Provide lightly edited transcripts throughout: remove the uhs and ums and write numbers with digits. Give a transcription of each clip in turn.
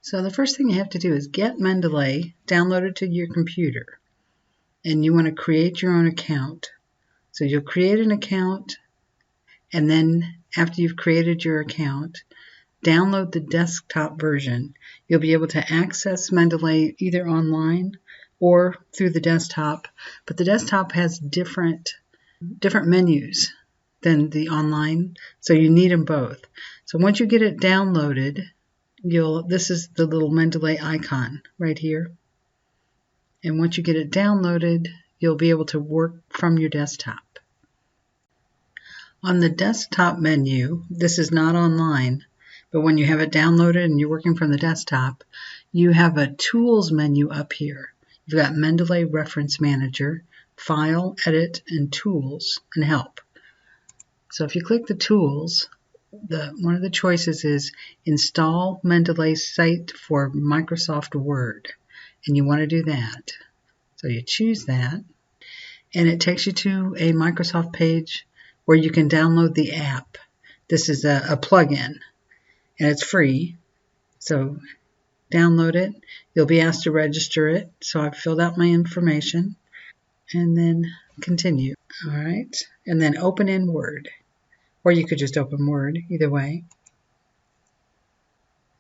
So the first thing you have to do is get Mendeley downloaded to your computer. And you want to create your own account. So you'll create an account, and then after you've created your account, download the desktop version. You'll be able to access Mendeley either online or through the desktop, but the desktop has different menus than the online, so you need them both. So once you get it downloaded, this is the little Mendeley icon right here. And once you get it downloaded, you'll be able to work from your desktop. On the desktop menu, this is not online, but when you have it downloaded and you're working from the desktop, you have a Tools menu up here. You've got Mendeley Reference Manager, File, Edit, and Tools, and Help. So if you click the Tools, one of the choices is Install Mendeley Cite for Microsoft Word, and you want to do that. So you choose that, and it takes you to a Microsoft page where you can download the app. This is a plugin, and it's free. So download it. You'll be asked to register it. So I've filled out my information, and then continue. All right, and then open in Word, or you could just open Word, either way.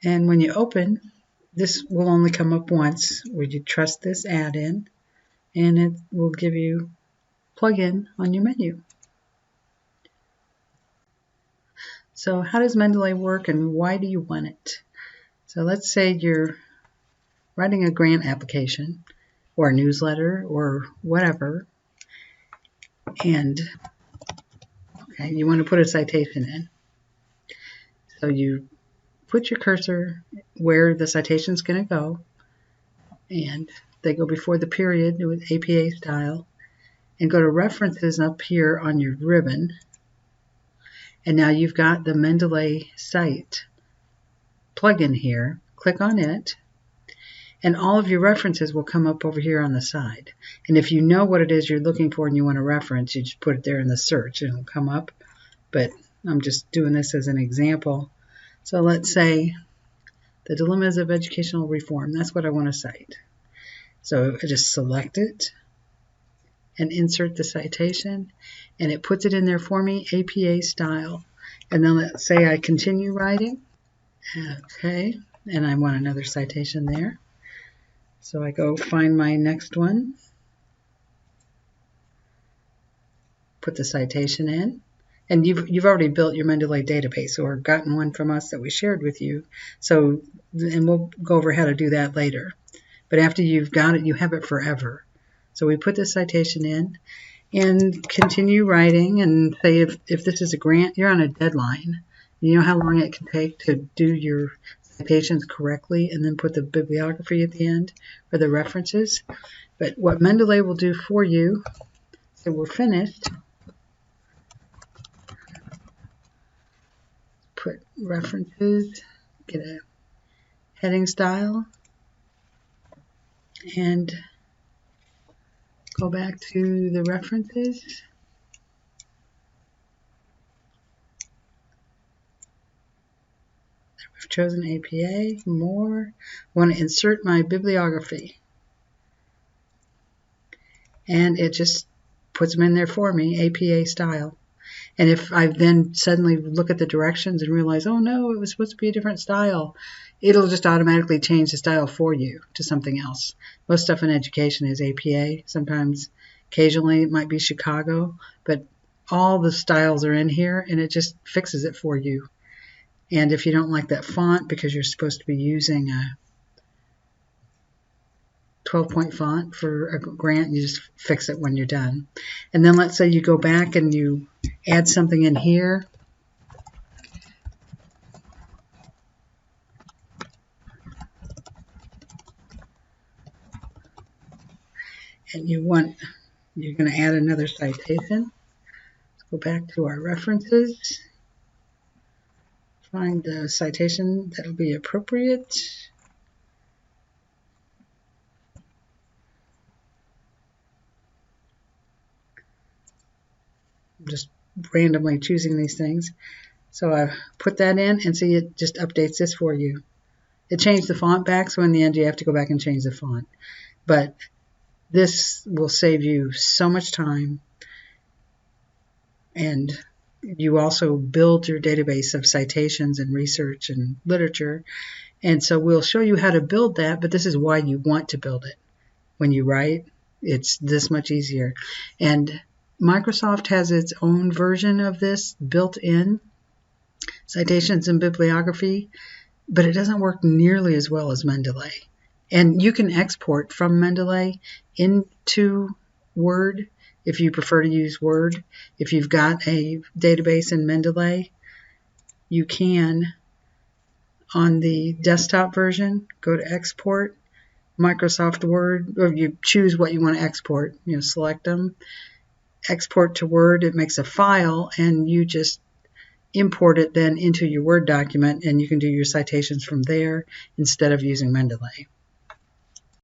And when you open, this will only come up once. Would you trust this add-in? And it will give you plug-in on your menu. So how does Mendeley work, and why do you want it? So let's say you're writing a grant application or a newsletter or whatever, and you want to put a citation in. So you put your cursor where the citation is going to go, and they go before the period with APA style, and go to References up here on your ribbon. And now you've got the Mendeley Cite plugin here. Click on it, and all of your references will come up over here on the side. And if you know what it is you're looking for and you want to reference, you just put it there in the search and it'll come up. But I'm just doing this as an example. So let's say the dilemmas of educational reform. That's what I want to cite. So I just select it and insert the citation, and it puts it in there for me, APA style. And then let's say I continue writing. Okay, and I want another citation there. So I go find my next one, put the citation in, and you've already built your Mendeley database or gotten one from us that we shared with you. So, and we'll go over how to do that later. But after you've got it, you have it forever. So we put the citation in and continue writing, and say if this is a grant, you're on a deadline. You know how long it can take to do your citations correctly, and then put the bibliography at the end for the references. But what Mendeley will do for you, so we're finished, put references, get a heading style, and go back to the references. We've chosen APA, more. I want to insert my bibliography. And it just puts them in there for me, APA style. And if I then suddenly look at the directions and realize, oh no, it was supposed to be a different style, it'll just automatically change the style for you to something else. Most stuff in education is APA. Sometimes, occasionally, it might be Chicago, but all the styles are in here, and it just fixes it for you. And if you don't like that font because you're supposed to be using a 12-point font for a grant, you just fix it when you're done. And then let's say you go back and you add something in here. And you're going to add another citation. Let's go back to our references. Find the citation that'll be appropriate. I'm just randomly choosing these things. So I put that in, and see it just updates this for you. It changed the font back, so in the end you have to go back and change the font. But this will save you so much time, and you also build your database of citations and research and literature. And so we'll show you how to build that, but this is why you want to build it. When you write, it's this much easier. And Microsoft has its own version of this built in, citations and bibliography, but it doesn't work nearly as well as Mendeley. And you can export from Mendeley into Word if you prefer to use Word. If you've got a database in Mendeley, you can, on the desktop version, go to Export, Microsoft Word, or you choose what you want to export. Select them, export to Word. It makes a file, and you just import it then into your Word document, and you can do your citations from there instead of using Mendeley.